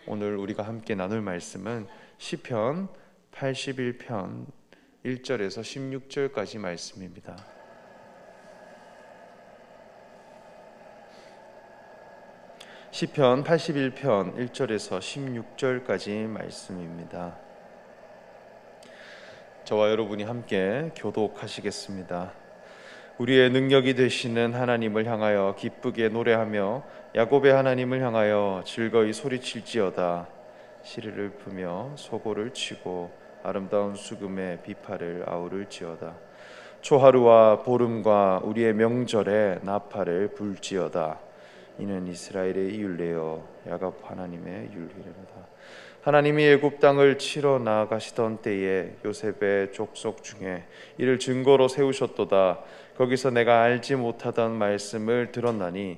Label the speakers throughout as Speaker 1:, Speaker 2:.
Speaker 1: 오늘 우리가 함께 나눌 말씀은 시편 81편 1절에서 16절까지 말씀입니다. 시편 81편 1절에서 16절까지 말씀입니다. 저와 여러분이 함께 교독하시겠습니다. 우리의 능력이 되시는 하나님을 향하여 기쁘게 노래하며 야곱의 하나님을 향하여 즐거이 소리칠지어다. 시리를 푸며 소고를 치고 아름다운 수금의 비파를 아우를지어다. 초하루와 보름과 우리의 명절에 나팔을 불지어다. 이는 이스라엘의 율례요 야곱 하나님의 율례로다. 하나님이 애굽 땅을 치러 나아가시던 때에 요셉의 족속 중에 이를 증거로 세우셨도다. 거기서 내가 알지 못하던 말씀을 들었나니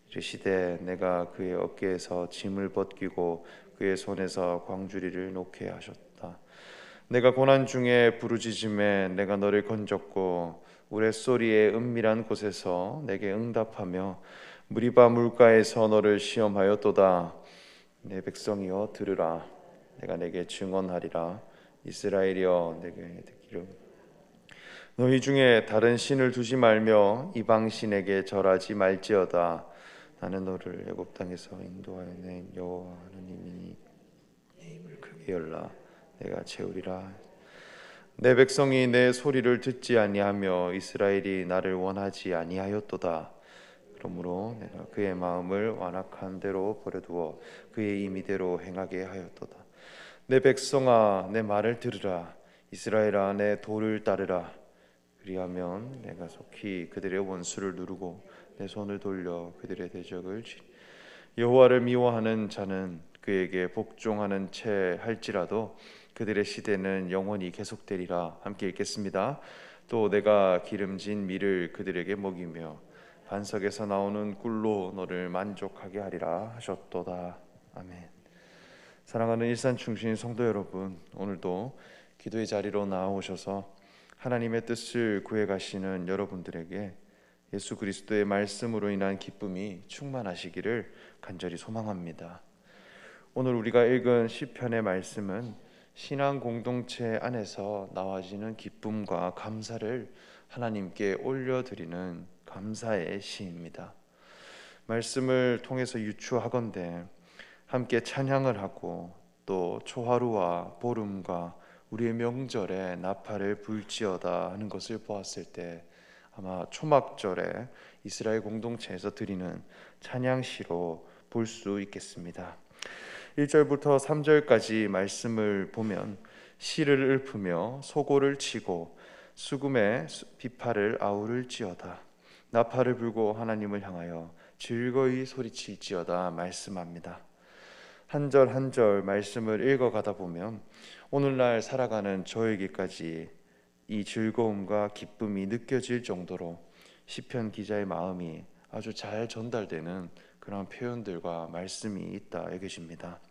Speaker 1: 이르시되 내가 그의 어깨에서 짐을 벗기고 그의 손에서 광주리를 놓게 하셨다. 내가 고난 중에 부르짖음에 내가 너를 건졌고 우레소리의 은밀한 곳에서 내게 응답하며 무리바 물가에서 너를 시험하였도다. 내 백성이여 들으라. 내가 내게 증언하리라. 이스라엘이여 내게 듣기를. 너희 중에 다른 신을 두지 말며 이방 신에게 절하지 말지어다. 나는 너를 애굽 땅에서 인도하여 낸 여호와 하나님이니 내 입을 크게 열라. 내가 채우리라. 내 백성이 내 소리를 듣지 아니하며 이스라엘이 나를 원하지 아니하였도다. 그러므로 내가 그의 마음을 완악한 대로 버려두어 그의 임의대로 행하게 하였도다. 내 백성아 내 말을 들으라. 이스라엘아 내 도를 따르라. 그리하면 내가 속히 그들의 원수를 누르고 내 손을 돌려 그들의 대적을 치리. 여호와를 미워하는 자는 그에게 복종하는 채 할지라도 그들의 시대는 영원히 계속되리라. 함께 읽겠습니다. 또 내가 기름진 밀을 그들에게 먹이며 반석에서 나오는 꿀로 너를 만족하게 하리라 하셨도다. 아멘. 사랑하는 일산중신 성도 여러분, 오늘도 기도의 자리로 나오셔서 하나님의 뜻을 구해가시는 여러분들에게 예수 그리스도의 말씀으로 인한 기쁨이 충만하시기를 간절히 소망합니다. 오늘 우리가 읽은 시편의 말씀은 신앙 공동체 안에서 나와지는 기쁨과 감사를 하나님께 올려드리는 감사의 시입니다. 말씀을 통해서 유추하건대 함께 찬양을 하고 또 초하루와 보름과 우리의 명절에 나팔을 불지어다 하는 것을 보았을 때 아마 초막절에 이스라엘 공동체에서 드리는 찬양시로 볼 수 있겠습니다. 1절부터 3절까지 말씀을 보면 시를 읊으며 소고를 치고 수금의 비파를 아우를지어다. 나팔을 불고 하나님을 향하여 즐거이 소리칠지어다 말씀합니다. 한 절 한 절 말씀을 읽어가다 보면 오늘날 살아가는 저에게까지 이 즐거움과 기쁨이 느껴질 정도로 시편 기자의 마음이 아주 잘 전달되는 그런 표현들과 말씀이 있다 여겨집니다.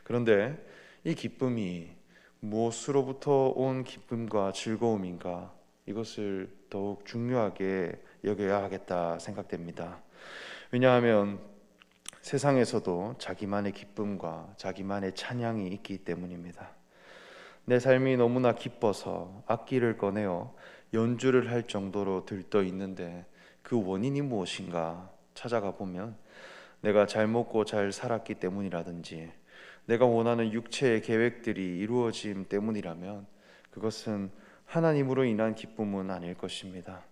Speaker 1: 그런데 이 기쁨이 무엇으로부터 온 기쁨과 즐거움인가, 이것을 더욱 중요하게 여겨야 하겠다 생각됩니다. 왜냐하면 세상에서도 자기만의 기쁨과 자기만의 찬양이 있기 때문입니다. 내 삶이 너무나 기뻐서 악기를 꺼내어 연주를 할 정도로 들떠 있는데 그 원인이 무엇인가 찾아가 보면 내가 잘 먹고 잘 살았기 때문이라든지 내가 원하는 육체의 계획들이 이루어짐 때문이라면 그것은 하나님으로 인한 기쁨은 아닐 것입니다.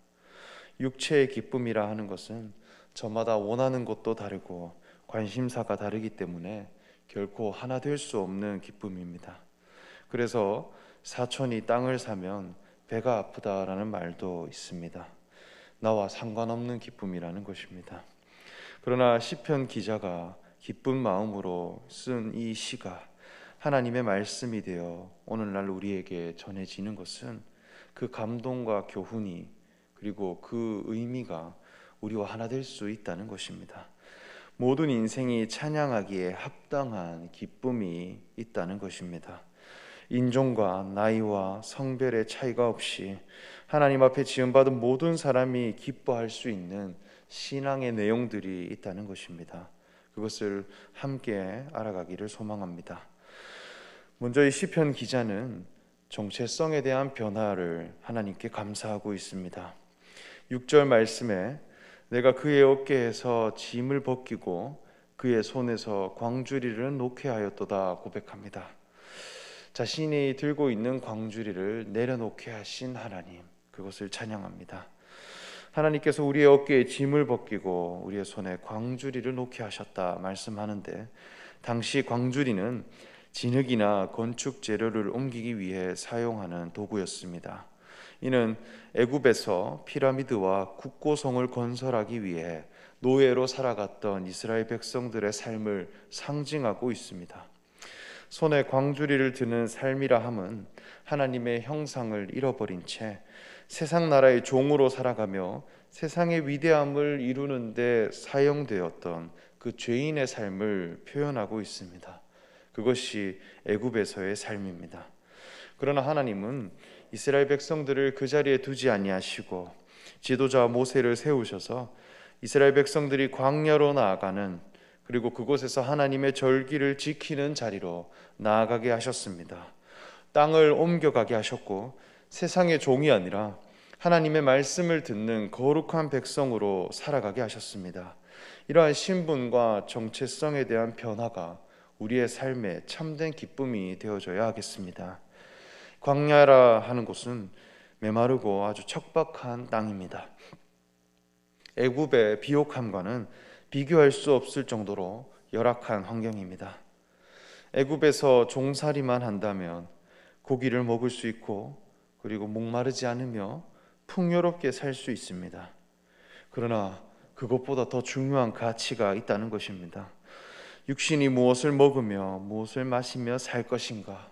Speaker 1: 육체의 기쁨이라 하는 것은 저마다 원하는 것도 다르고 관심사가 다르기 때문에 결코 하나 될 수 없는 기쁨입니다. 그래서 사촌이 땅을 사면 배가 아프다라는 말도 있습니다. 나와 상관없는 기쁨이라는 것입니다. 그러나 시편 기자가 기쁜 마음으로 쓴 이 시가 하나님의 말씀이 되어 오늘날 우리에게 전해지는 것은 그 감동과 교훈이 그리고 그 의미가 우리와 하나 될 수 있다는 것입니다. 모든 인생이 찬양하기에 합당한 기쁨이 있다는 것입니다. 인종과 나이와 성별의 차이가 없이 하나님 앞에 지음받은 모든 사람이 기뻐할 수 있는 신앙의 내용들이 있다는 것입니다. 그것을 함께 알아가기를 소망합니다. 먼저 이 시편 기자는 정체성에 대한 변화를 하나님께 감사하고 있습니다. 6절 말씀에 내가 그의 어깨에서 짐을 벗기고 그의 손에서 광주리를 놓게 하였도다 고백합니다. 자신이 들고 있는 광주리를 내려놓게 하신 하나님, 그것을 찬양합니다. 하나님께서 우리의 어깨에 짐을 벗기고 우리의 손에 광주리를 놓게 하셨다 말씀하는데, 당시 광주리는 진흙이나 건축 재료를 옮기기 위해 사용하는 도구였습니다. 이는 애굽에서 피라미드와 국고성을 건설하기 위해 노예로 살아갔던 이스라엘 백성들의 삶을 상징하고 있습니다. 손에 광주리를 드는 삶이라 함은 하나님의 형상을 잃어버린 채 세상 나라의 종으로 살아가며 세상의 위대함을 이루는 데 사용되었던 그 죄인의 삶을 표현하고 있습니다. 그것이 애굽에서의 삶입니다. 그러나 하나님은 이스라엘 백성들을 그 자리에 두지 아니하시고 지도자 모세를 세우셔서 이스라엘 백성들이 광야로 나아가는, 그리고 그곳에서 하나님의 절기를 지키는 자리로 나아가게 하셨습니다. 땅을 옮겨가게 하셨고 세상의 종이 아니라 하나님의 말씀을 듣는 거룩한 백성으로 살아가게 하셨습니다. 이러한 신분과 정체성에 대한 변화가 우리의 삶에 참된 기쁨이 되어져야 하겠습니다. 광야라 하는 곳은 메마르고 아주 척박한 땅입니다. 애굽의 비옥함과는 비교할 수 없을 정도로 열악한 환경입니다. 애굽에서 종살이만 한다면 고기를 먹을 수 있고 그리고 목마르지 않으며 풍요롭게 살 수 있습니다. 그러나 그것보다 더 중요한 가치가 있다는 것입니다. 육신이 무엇을 먹으며 무엇을 마시며 살 것인가,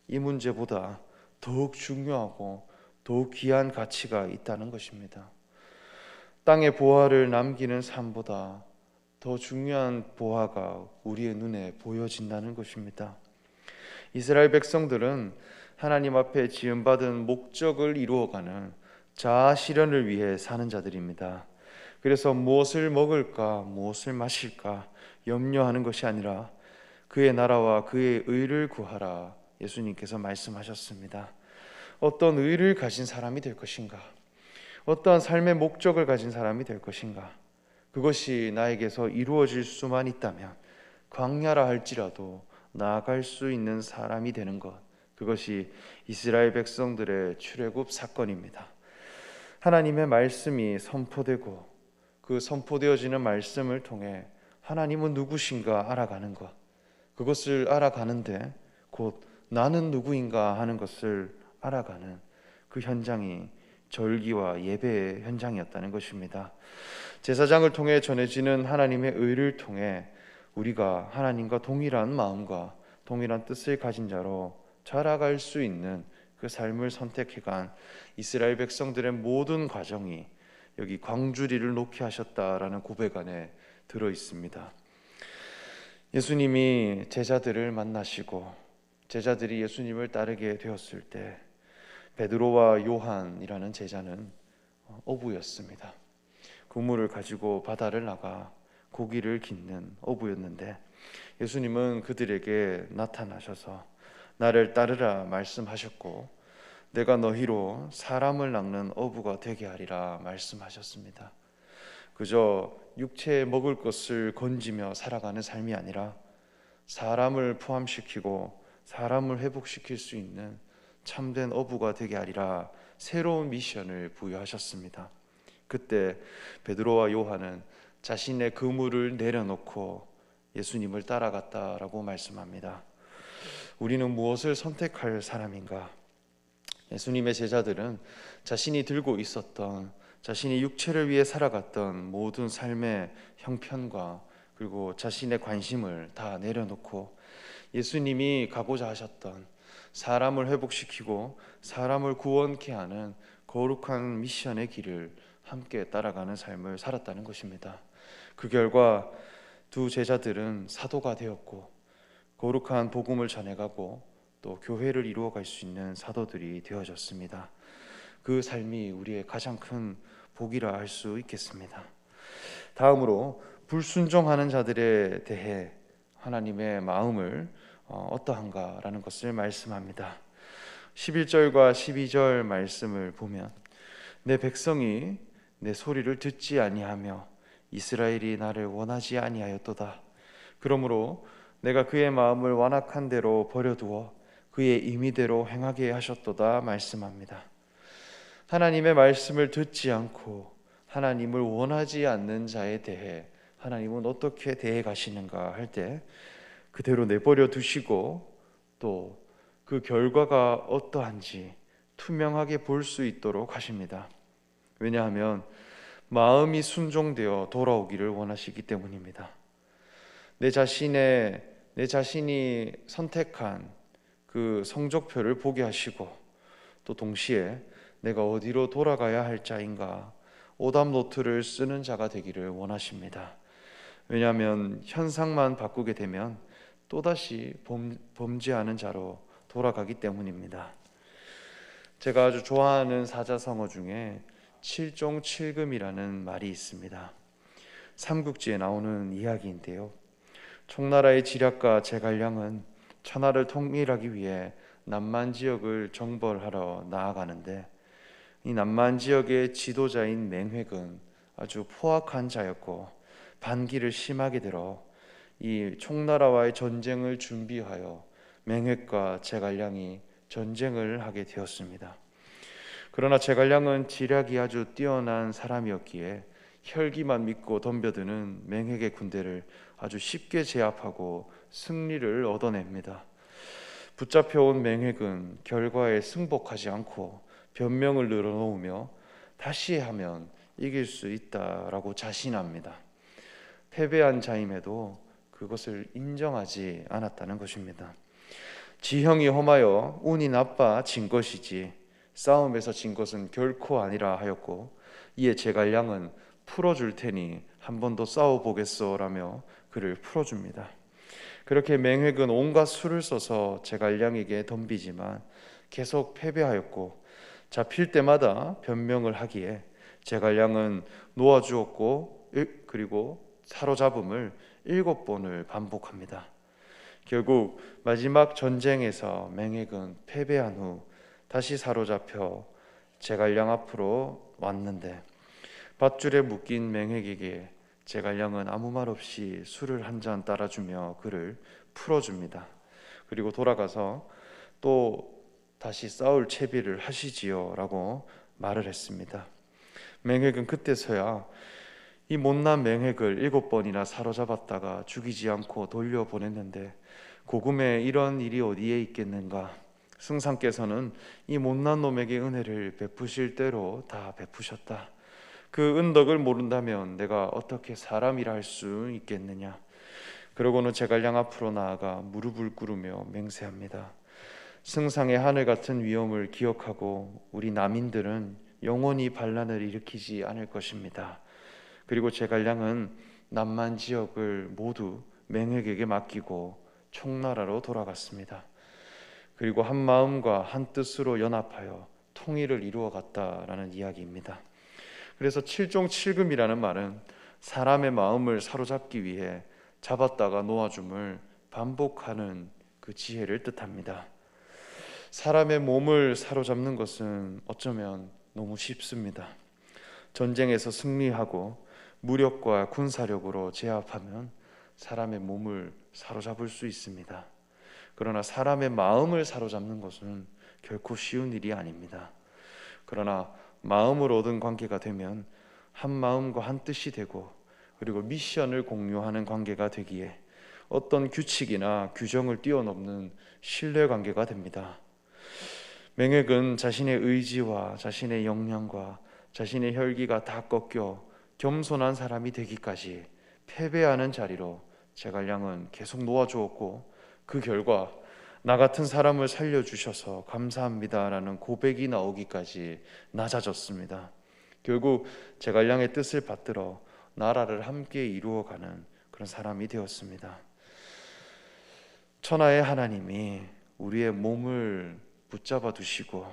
Speaker 1: 이 문제보다 더욱 중요하고 더욱 귀한 가치가 있다는 것입니다. 땅의 보화를 남기는 삶보다 더 중요한 보화가 우리의 눈에 보여진다는 것입니다. 이스라엘 백성들은 하나님 앞에 지음받은 목적을 이루어가는 자아 실현을 위해 사는 자들입니다. 그래서 무엇을 먹을까, 무엇을 마실까 염려하는 것이 아니라 그의 나라와 그의 의를 구하라, 예수님께서 말씀하셨습니다. 어떤 의를 가진 사람이 될 것인가, 어떠한 삶의 목적을 가진 사람이 될 것인가, 그것이 나에게서 이루어질 수만 있다면 광야라 할지라도 나아갈 수 있는 사람이 되는 것, 그것이 이스라엘 백성들의 출애굽 사건입니다. 하나님의 말씀이 선포되고 그 선포되어지는 말씀을 통해 하나님은 누구신가 알아가는 것, 그것을 알아가는데 곧 나는 누구인가 하는 것을 알아가는 그 현장이 절기와 예배의 현장이었다는 것입니다. 제사장을 통해 전해지는 하나님의 의를 통해 우리가 하나님과 동일한 마음과 동일한 뜻을 가진 자로 자라갈 수 있는 그 삶을 선택해간 이스라엘 백성들의 모든 과정이 여기 광주리를 놓게 하셨다라는 고백 안에 들어 있습니다. 예수님이 제자들을 만나시고 제자들이 예수님을 따르게 되었을 때 베드로와 요한이라는 제자는 어부였습니다. 그물을 가지고 바다를 나가 고기를 깃는 어부였는데 예수님은 그들에게 나타나셔서 나를 따르라 말씀하셨고 내가 너희로 사람을 낚는 어부가 되게 하리라 말씀하셨습니다. 그저 육체에 먹을 것을 건지며 살아가는 삶이 아니라 사람을 포함시키고 사람을 회복시킬 수 있는 참된 어부가 되게 하리라 새로운 미션을 부여하셨습니다. 그때 베드로와 요한은 자신의 그물을 내려놓고 예수님을 따라갔다라고 말씀합니다. 우리는 무엇을 선택할 사람인가? 예수님의 제자들은 자신이 들고 있었던, 자신이 육체를 위해 살아갔던 모든 삶의 형편과 그리고 자신의 관심을 다 내려놓고 예수님이 가고자 하셨던 사람을 회복시키고 사람을 구원케 하는 거룩한 미션의 길을 함께 따라가는 삶을 살았다는 것입니다. 그 결과 두 제자들은 사도가 되었고 거룩한 복음을 전해가고 또 교회를 이루어갈 수 있는 사도들이 되어졌습니다. 그 삶이 우리의 가장 큰 복이라 할 수 있겠습니다. 다음으로 불순종하는 자들에 대해 하나님의 마음을 어떠한가라는 것을 말씀합니다. 11절과 12절 말씀을 보면 내 백성이 내 소리를 듣지 아니하며 이스라엘이 나를 원하지 아니하였도다. 그러므로 내가 그의 마음을 완악한 대로 버려두어 그의 임의대로 행하게 하셨도다 말씀합니다. 하나님의 말씀을 듣지 않고 하나님을 원하지 않는 자에 대해 하나님은 어떻게 대해 가시는가 할 때 그대로 내버려 두시고 또 그 결과가 어떠한지 투명하게 볼 수 있도록 하십니다. 왜냐하면 마음이 순종되어 돌아오기를 원하시기 때문입니다. 내 자신이 선택한 그 성적표를 보게 하시고 또 동시에 내가 어디로 돌아가야 할 자인가 오답 노트를 쓰는 자가 되기를 원하십니다. 왜냐하면 현상만 바꾸게 되면 또다시 범죄하는 자로 돌아가기 때문입니다. 제가 아주 좋아하는 사자성어 중에 7종 7금이라는 말이 있습니다. 삼국지에 나오는 이야기인데요. 총나라의 지략가 제갈량은 천하를 통일하기 위해 남만 지역을 정벌하러 나아가는데 이 남만 지역의 지도자인 맹획은 아주 포악한 자였고 반기를 심하게 들어 이 총나라와의 전쟁을 준비하여 맹획과 제갈량이 전쟁을 하게 되었습니다. 그러나 제갈량은 지략이 아주 뛰어난 사람이었기에 혈기만 믿고 덤벼드는 맹획의 군대를 아주 쉽게 제압하고 승리를 얻어냅니다. 붙잡혀온 맹획은 결과에 승복하지 않고 변명을 늘어놓으며 다시 하면 이길 수 있다라고 자신합니다. 패배한 자임에도 그것을 인정하지 않았다는 것입니다. 지형이 험하여 운이 나빠 진 것이지 싸움에서 진 것은 결코 아니라 하였고 이에 제갈량은 풀어줄 테니 한 번 더 싸워보겠소라며 그를 풀어줍니다. 그렇게 맹획은 온갖 수를 써서 제갈량에게 덤비지만 계속 패배하였고 잡힐 때마다 변명을 하기에 제갈량은 놓아주었고 그리고 사로잡음을 7번을 반복합니다. 결국 마지막 전쟁에서 맹획은 패배한 후 다시 사로잡혀 제갈량 앞으로 왔는데 밧줄에 묶인 맹획에게 제갈량은 아무 말 없이 술을 한 잔 따라주며 그를 풀어줍니다. 그리고 돌아가서 또 다시 싸울 채비를 하시지요 라고 말을 했습니다. 맹획은 그때서야 이 못난 맹획을 7번이나 사로잡았다가 죽이지 않고 돌려보냈는데 고금에 이런 일이 어디에 있겠는가. 승상께서는 이 못난 놈에게 은혜를 베푸실 대로 다 베푸셨다. 그 은덕을 모른다면 내가 어떻게 사람이라 할 수 있겠느냐. 그러고는 제갈량 앞으로 나아가 무릎을 꿇으며 맹세합니다. 승상의 하늘 같은 위엄을 기억하고 우리 남인들은 영원히 반란을 일으키지 않을 것입니다. 그리고 제갈량은 남만 지역을 모두 맹획에게 맡기고 총나라로 돌아갔습니다. 그리고 한 마음과 한 뜻으로 연합하여 통일을 이루어 갔다라는 이야기입니다. 그래서 7종 7금이라는 말은 사람의 마음을 사로잡기 위해 잡았다가 놓아줌을 반복하는 그 지혜를 뜻합니다. 사람의 몸을 사로잡는 것은 어쩌면 너무 쉽습니다. 전쟁에서 승리하고 무력과 군사력으로 제압하면 사람의 몸을 사로잡을 수 있습니다. 그러나 사람의 마음을 사로잡는 것은 결코 쉬운 일이 아닙니다. 그러나 마음을 얻은 관계가 되면 한 마음과 한 뜻이 되고 그리고 미션을 공유하는 관계가 되기에 어떤 규칙이나 규정을 뛰어넘는 신뢰 관계가 됩니다. 맹획은 자신의 의지와 자신의 역량과 자신의 혈기가 다 꺾여 겸손한 사람이 되기까지 패배하는 자리로 제갈량은 계속 놓아주었고 그 결과 나 같은 사람을 살려주셔서 감사합니다라는 고백이 나오기까지 낮아졌습니다. 결국 제갈량의 뜻을 받들어 나라를 함께 이루어가는 그런 사람이 되었습니다. 천하의 하나님이 우리의 몸을 붙잡아 두시고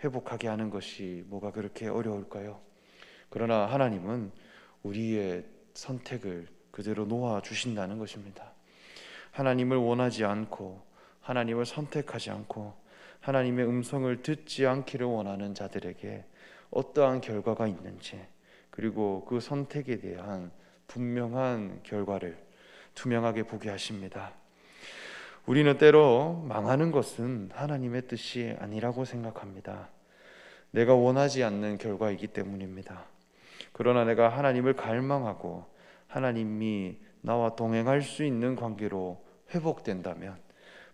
Speaker 1: 회복하게 하는 것이 뭐가 그렇게 어려울까요? 그러나 하나님은 우리의 선택을 그대로 놓아 주신다는 것입니다. 하나님을 원하지 않고 하나님을 선택하지 않고 하나님의 음성을 듣지 않기를 원하는 자들에게 어떠한 결과가 있는지, 그리고 그 선택에 대한 분명한 결과를 투명하게 보게 하십니다. 우리는 때로 망하는 것은 하나님의 뜻이 아니라고 생각합니다. 내가 원하지 않는 결과이기 때문입니다. 그러나 내가 하나님을 갈망하고 하나님이 나와 동행할 수 있는 관계로 회복된다면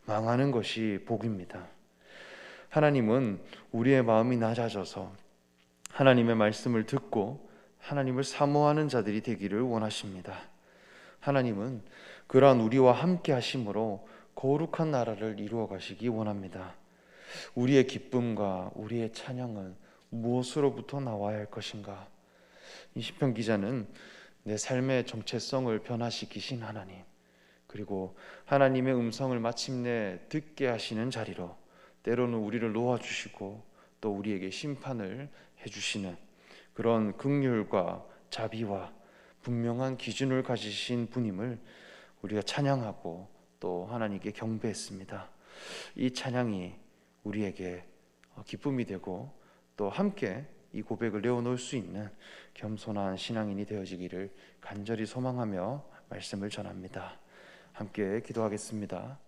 Speaker 1: 망하는 것이 복입니다. 하나님은 우리의 마음이 낮아져서 하나님의 말씀을 듣고 하나님을 사모하는 자들이 되기를 원하십니다. 하나님은 그러한 우리와 함께 하심으로 거룩한 나라를 이루어 가시기 원합니다. 우리의 기쁨과 우리의 찬양은 무엇으로부터 나와야 할 것인가? 이 시편 기자는 내 삶의 정체성을 변화시키신 하나님, 그리고 하나님의 음성을 마침내 듣게 하시는 자리로 때로는 우리를 놓아주시고 또 우리에게 심판을 해주시는 그런 긍휼과 자비와 분명한 기준을 가지신 분임을 우리가 찬양하고 또 하나님께 경배했습니다. 이 찬양이 우리에게 기쁨이 되고 또 함께 이 고백을 내어놓을 수 있는 겸손한 신앙인이 되어지기를 간절히 소망하며 말씀을 전합니다. 함께 기도하겠습니다.